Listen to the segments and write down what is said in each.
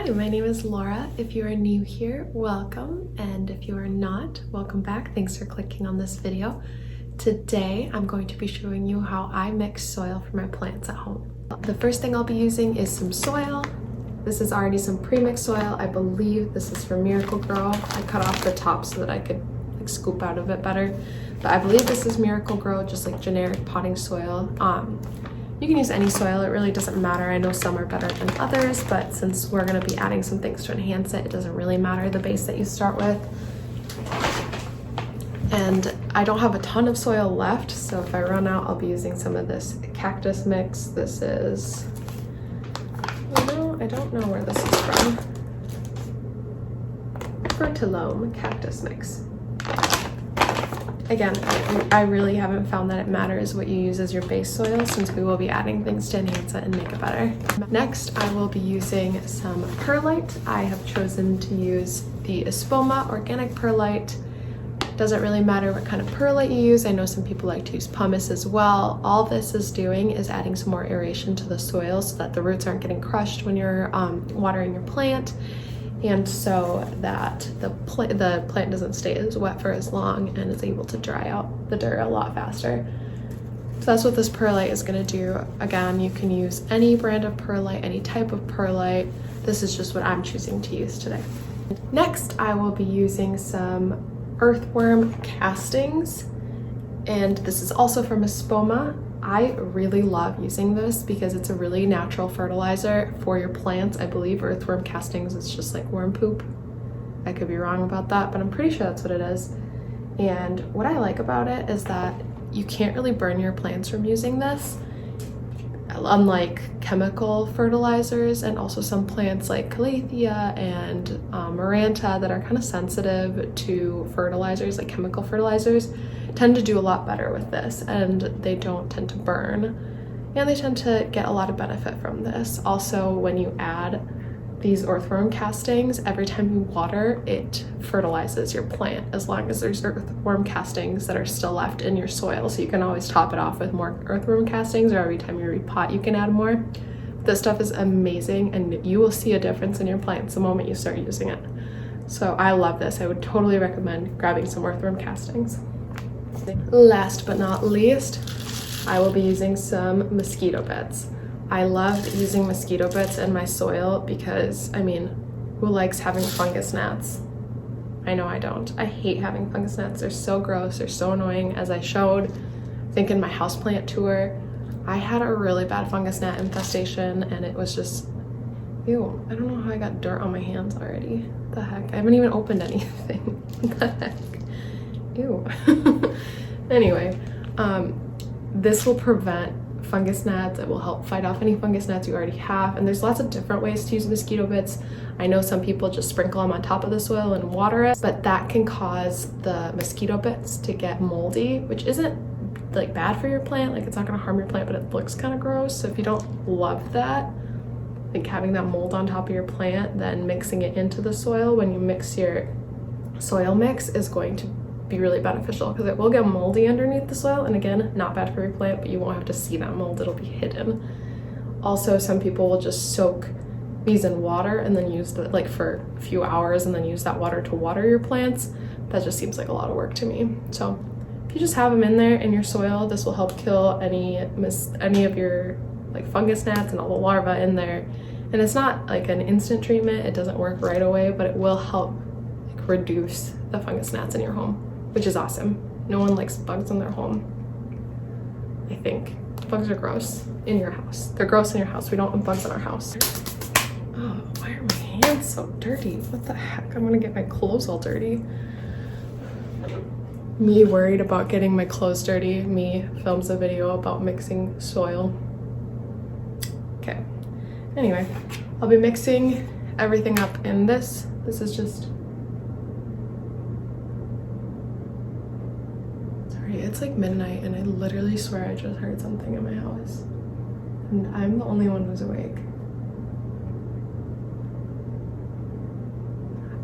Hi, my name is Laura. If you are new here, welcome, and if you are not, welcome back. Thanks for clicking on this video. Today, I'm going to be showing you how I mix soil for my plants at home. The first thing I'll be using is some soil. This is already some pre-mixed soil. I believe this is from Miracle-Gro. I cut off the top so that I could scoop out of it better. But I believe this is Miracle-Gro, just like generic potting soil. You can use any soil, it really doesn't matter. I know some are better than others, but since we're gonna be adding some things to enhance it, it doesn't really matter the base that you start with. And I don't have a ton of soil left, so if I run out, I'll be using some of this Cactus mix. This is, I don't know where this is from. Fertilome Cactus mix. Again, I really haven't found that it matters what you use as your base soil, since we will be adding things to enhance it and make it better. Next, I will be using some perlite. I have chosen to use the Espoma organic perlite. Doesn't really matter what kind of perlite you use. I know some people like to use pumice as well. All this is doing is adding some more aeration to the soil so that the roots aren't getting crushed when you're watering your plant, and so that the plant doesn't stay as wet for as long and is able to dry out the dirt a lot faster. So that's what this perlite is going to do. Again, you can use any brand of perlite, any type of perlite. This is just what I'm choosing to use today. Next, I will be using some Earthworm Castings, and this is also from Espoma. I really love using this because it's a really natural fertilizer for your plants. I believe Earthworm Castings is just like worm poop. I could be wrong about that, but I'm pretty sure that's what it is. And what I like about it is that you can't really burn your plants from using this, unlike chemical fertilizers, and also some plants like Calathea and Maranta that are kind of sensitive to fertilizers, like chemical fertilizers, tend to do a lot better with this, and they don't tend to burn, and they tend to get a lot of benefit from this. Also, when you add these earthworm castings, every time you water, it fertilizes your plant, as long as there's earthworm castings that are still left in your soil. So you can always top it off with more earthworm castings, or every time you repot you can add more. This stuff is amazing, and you will see a difference in your plants the moment you start using it. So I love this. I would totally recommend grabbing some earthworm castings. Last but not least, I will be using some mosquito beds. I love using mosquito beds in my soil because, I mean, who likes having fungus gnats? I know I don't. I hate having fungus gnats. They're so gross. They're so annoying. As I showed, I think in my houseplant tour, I had a really bad fungus gnat infestation, and it was just, ew. I don't know how I got dirt on my hands already. What the heck? I haven't even opened anything. What the heck? Ew. Anyway, this will prevent fungus gnats. It will help fight off any fungus gnats you already have, and there's lots of different ways to use mosquito bits. I know some people just sprinkle them on top of the soil and water it, but that can cause the mosquito bits to get moldy, which isn't like bad for your plant. Like, it's not going to harm your plant, but it looks kind of gross. So if you don't love that, like having that mold on top of your plant, then mixing it into the soil when you mix your soil mix is going to be really beneficial, because it will get moldy underneath the soil, and again, not bad for your plant, but you won't have to see that mold. It'll be hidden. Also, some people will just soak these in water and then use the, like, for a few hours, and then use that water to water your plants. That just seems like a lot of work to me. So if you just have them in there in your soil, this will help kill any of your like fungus gnats and all the larvae in there. And it's not like an instant treatment. It doesn't work right away, but it will help like reduce the fungus gnats in your home, which is awesome. No one likes bugs in their home, I think. Bugs are gross in your house. They're gross in your house. We don't want bugs in our house. Oh, why are my hands so dirty? What the heck? I'm gonna get my clothes all dirty. Me worried about getting my clothes dirty. Me films a video about mixing soil. Okay. Anyway, I'll be mixing everything up in this. This is just, it's like midnight, and I literally swear I just heard something in my house, and I'm the only one who's awake.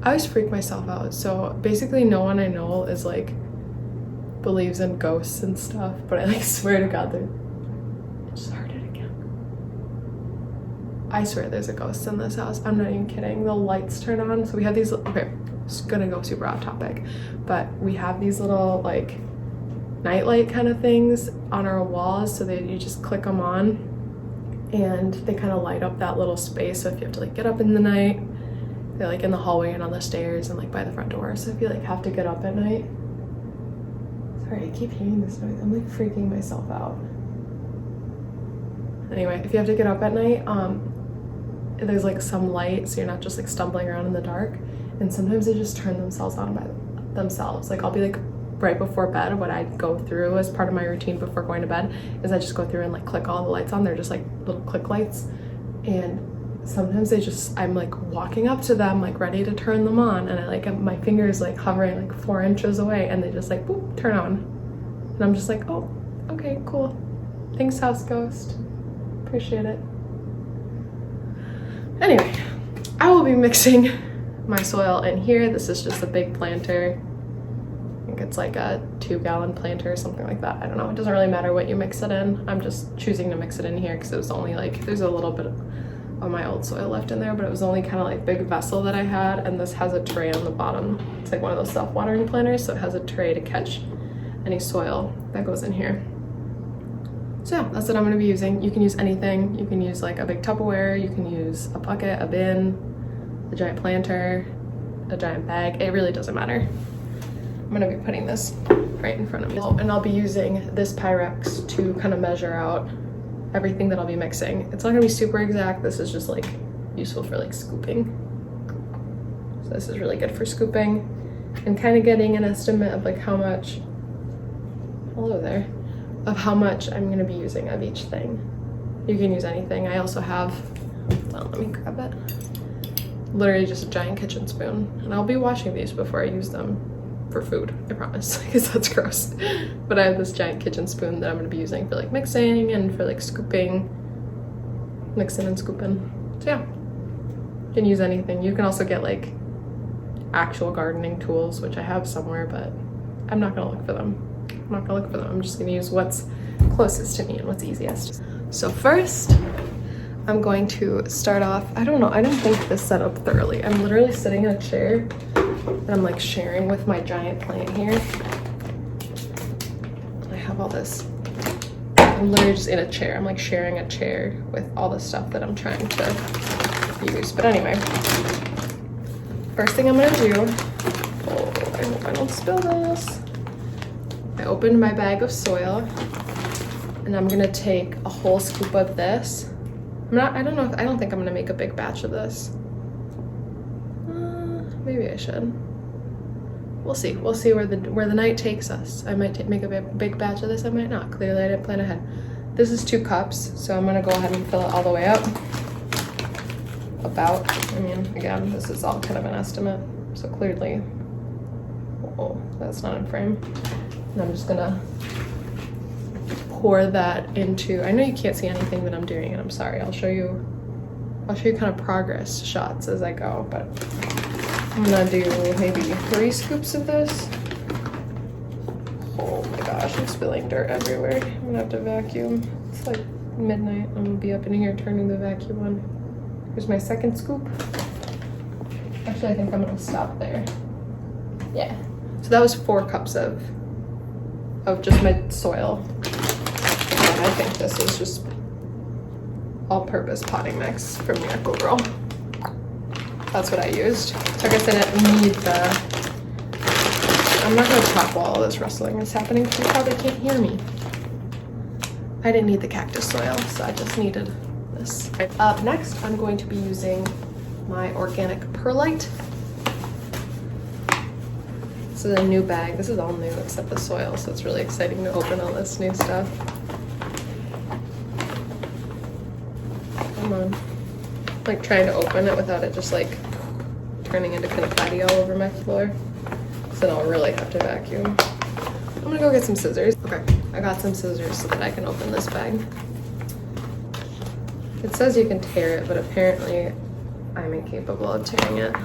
I always freak myself out. So basically no one I know is like believes in ghosts and stuff, but I like swear to God, I just heard it again. I swear there's a ghost in this house. I'm not even kidding. The lights turn on. So we have these, okay, it's gonna go super off topic, but we have these little like nightlight kind of things on our walls, so that you just click them on and they kind of light up that little space. So if you have to like get up in the night, they're like in the hallway and on the stairs and like by the front door. So if you like have to get up at night, sorry, I keep hearing this noise. I'm like freaking myself out. Anyway, if you have to get up at night, there's like some light, so you're not just like stumbling around in the dark. And sometimes they just turn themselves on by themselves. Like I'll be like right before bed, what I go through as part of my routine before going to bed is I just go through and like click all the lights on. They're just like little click lights, and sometimes they just, I'm like walking up to them like ready to turn them on, and I like my fingers like hovering like 4 inches away, and they just like boop, turn on, and I'm just like, oh, okay, cool, thanks house ghost, appreciate it. Anyway, I will be mixing my soil in here. This is just a big planter. I think it's like a 2-gallon planter or something like that. I don't know. It doesn't really matter what you mix it in. I'm just choosing to mix it in here because it was only like, there's a little bit of my old soil left in there, but it was only kind of like big vessel that I had, and this has a tray on the bottom. It's like one of those self-watering planters, so it has a tray to catch any soil that goes in here. So yeah, that's what I'm going to be using. You can use anything. You can use like a big Tupperware, you can use a bucket, a bin, a giant planter, a giant bag. It really doesn't matter. I'm going to be putting this right in front of me, and I'll be using this Pyrex to kind of measure out everything that I'll be mixing. It's not going to be super exact. This is just like useful for like scooping. So this is really good for scooping and kind of getting an estimate of like how much, hello there, of how much I'm going to be using of each thing. You can use anything. I also have, well, let me grab it. Literally just a giant kitchen spoon, and I'll be washing these before I use them for food, I promise, because that's gross. But I have this giant kitchen spoon that I'm going to be using for like mixing and for like scooping, mixing and scooping. So yeah, you can use anything. You can also get like actual gardening tools, which I have somewhere, but I'm not going to look for them. I'm just going to use what's closest to me and what's easiest. So first, I'm going to start off, I don't know, I didn't think this set up thoroughly. I'm literally sitting in a chair and I'm like sharing with my giant plant here. I have all this, I'm literally just in a chair. I'm like sharing a chair with all the stuff that I'm trying to use. But anyway, first thing I'm gonna do, oh, I hope I don't spill this. I opened my bag of soil, and I'm gonna take a whole scoop of this. I don't think I'm gonna make a big batch of this. Maybe I should. We'll see. We'll see where the night takes us. I might make a big batch of this. I might not. Clearly, I didn't plan ahead. This is 2 cups, so I'm gonna go ahead and fill it all the way up. I mean, again, this is all kind of an estimate. So clearly, oh, that's not in frame. And I'm just gonna pour that into, I know you can't see anything that I'm doing, and I'm sorry. I'll show you kind of progress shots as I go, but I'm gonna do maybe 3 scoops of this. Oh my gosh, I'm spilling dirt everywhere. I'm gonna have to vacuum. It's like midnight. I'm gonna be up in here turning the vacuum on. Here's my 2nd scoop. Actually, I think I'm gonna stop there. Yeah. So that was 4 cups of just my soil. And I think this is just all-purpose potting mix from Miracle Girl. That's what I used. Like I said, I didn't need I'm not gonna talk while all this rustling is happening because you probably can't hear me. I didn't need the cactus soil, so I just needed this. Next, I'm going to be using my organic perlite. This is a new bag. This is all new except the soil, so it's really exciting to open all this new stuff. Come on. Like trying to open it without it just like turning into confetti all over my floor. So then I'll really have to vacuum. I'm gonna go get some scissors. Okay, I got some scissors so that I can open this bag. It says you can tear it, but apparently I'm incapable of tearing it,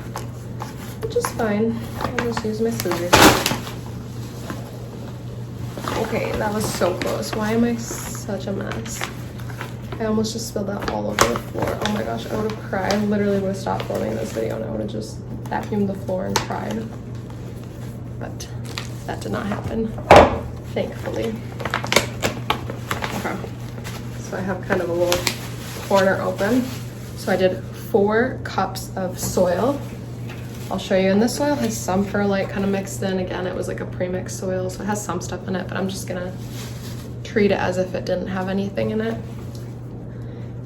which is fine. I'll just use my scissors. Okay, that was so close. Why am I such a mess? I almost just spilled that all over the floor. Oh my gosh, I would have cried. I literally would have stopped filming this video and I would have just vacuumed the floor and cried. But that did not happen, thankfully. Okay, so I have kind of a little corner open. So I did 4 cups of soil. I'll show you, and this soil has some perlite kind of mixed in. Again, it was like a pre-mixed soil, so it has some stuff in it, but I'm just gonna treat it as if it didn't have anything in it.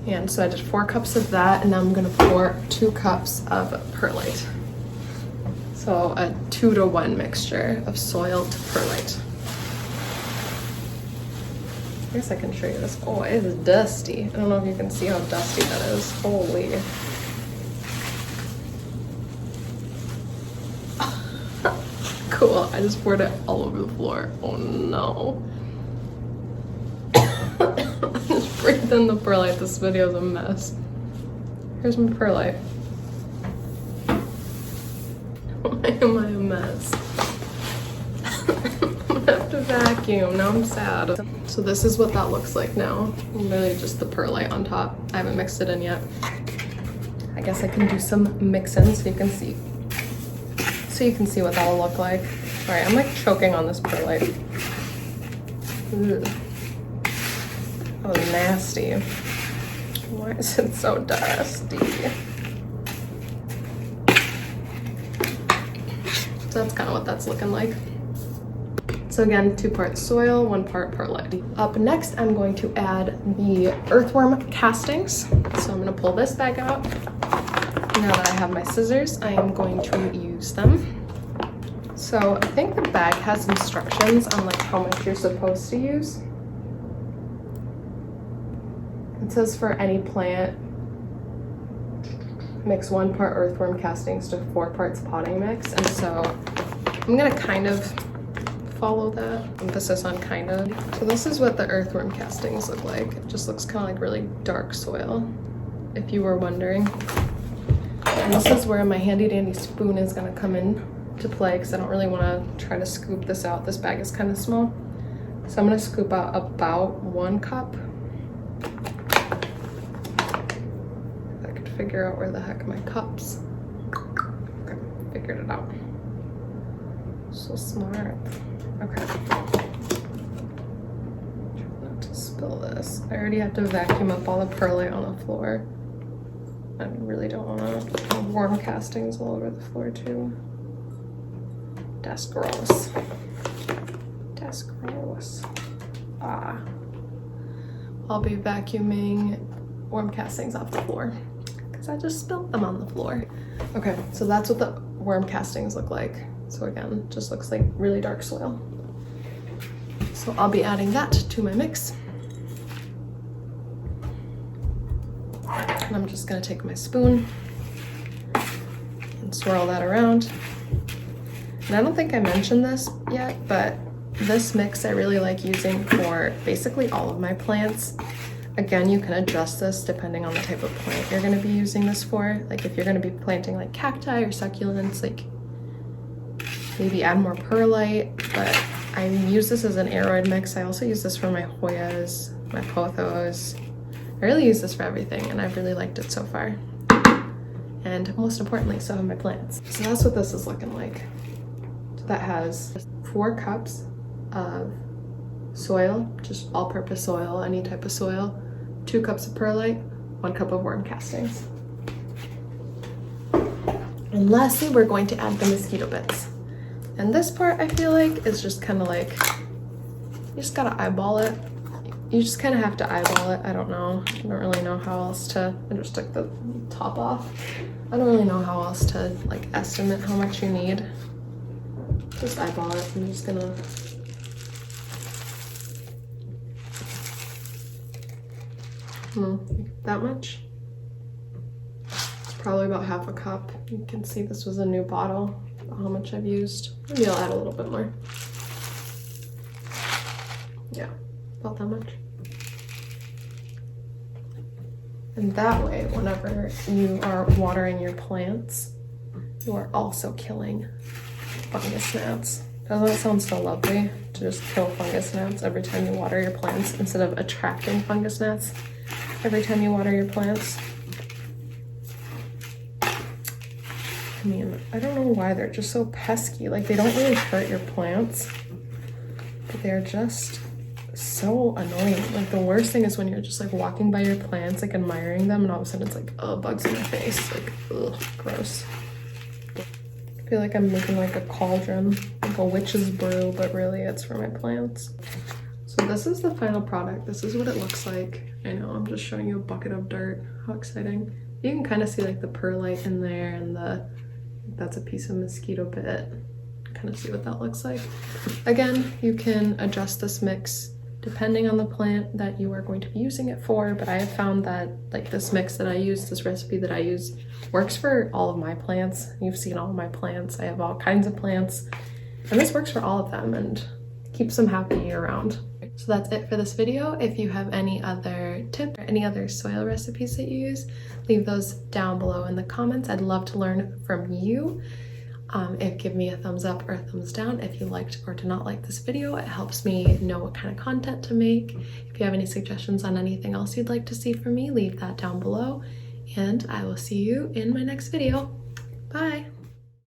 And so I did 4 cups of that, and now I'm gonna pour 2 cups of perlite. So a 2-to-1 mixture of soil to perlite. I guess I can show you this. Oh, it is dusty. I don't know if you can see how dusty that is. Holy. Cool, I just poured it all over the floor. Oh no. I just breathed in the perlite. This video is a mess. Here's my perlite. Why am I a mess? I'm gonna have to vacuum. Now I'm sad. So this is what that looks like now. Really just the perlite on top. I haven't mixed it in yet. I guess I can do some mix-in so you can see. So you can see what that'll look like. All right, I'm like choking on this perlite. Ugh. Oh, nasty. Why is it so dusty? So that's kind of what that's looking like. So again, 2 parts soil, 1 part perlite. Up next, I'm going to add the earthworm castings. So I'm gonna pull this bag out. Now that I have my scissors, I am going to use them. So I think the bag has instructions on like how much you're supposed to use. It says for any plant, mix 1 part earthworm castings to 4 parts potting mix. And so I'm gonna kind of follow that, emphasis on kind of. So this is what the earthworm castings look like. It just looks kind of like really dark soil, if you were wondering. And this is where my handy dandy spoon is gonna come in to play because I don't really wanna try to scoop this out. This bag is kind of small. So I'm gonna scoop out about 1 cup. If I could figure out where the heck my cups. Okay, figured it out. So smart. Okay. Try not to spill this. I already have to vacuum up all the perlite on the floor. I really don't want to worm castings all over the floor too. That's gross. That's gross. Ah. I'll be vacuuming worm castings off the floor because I just spilled them on the floor. Okay, so that's what the worm castings look like. So again, just looks like really dark soil. So I'll be adding that to my mix. And I'm just gonna take my spoon and swirl that around. And I don't think I mentioned this yet, but this mix I really like using for basically all of my plants. Again, you can adjust this depending on the type of plant you're gonna be using this for. Like if you're gonna be planting like cacti or succulents, like maybe add more perlite, but I use this as an aroid mix. I also use this for my Hoyas, my pothos. I really use this for everything and I've really liked it so far. And most importantly, so have my plants. So that's what this is looking like. So that has 4 cups of soil, just all-purpose soil, any type of soil, 2 cups of perlite, 1 cup of worm castings. And lastly, we're going to add the mosquito bits. And this part I feel like is just kind of like, you just gotta eyeball it. You just kind of have to eyeball it. I don't know. I don't really know how else to, I just took the top off. I don't really know how else to like estimate how much you need. Just eyeball it. I'm just gonna, that much. It's probably about half a cup. You can see this was a new bottle. How much I've used. Maybe I'll add a little bit more. Yeah, about that much. And that way, whenever you are watering your plants, you are also killing fungus gnats. Doesn't that sound so lovely to just kill fungus gnats every time you water your plants instead of attracting fungus gnats? every time you water your plants. I mean, I don't know why they're just so pesky. Like, they don't really hurt your plants, but they're just so annoying. Like, the worst thing is when you're just like walking by your plants, like admiring them, and all of a sudden it's like, oh, bugs in my face. Like, ugh, gross. I feel like I'm making like a cauldron, like a witch's brew, but really it's for my plants. So this is the final product. This is what it looks like. I know, I'm just showing you a bucket of dirt. How exciting. You can kind of see like the perlite in there, and that's a piece of mosquito bit. Kind of see what that looks like. Again, you can adjust this mix depending on the plant that you are going to be using it for, but I have found that like this mix that I use, this recipe that I use, works for all of my plants. You've seen all of my plants. I have all kinds of plants, and this works for all of them and keeps them happy year round. So that's it for this video. If you have any other tips or any other soil recipes that you use, leave those down below in the comments. I'd love to learn from you. Give me a thumbs up or a thumbs down if you liked or did not like this video. It helps me know what kind of content to make. If you have any suggestions on anything else you'd like to see from me, leave that down below. And I will see you in my next video. Bye!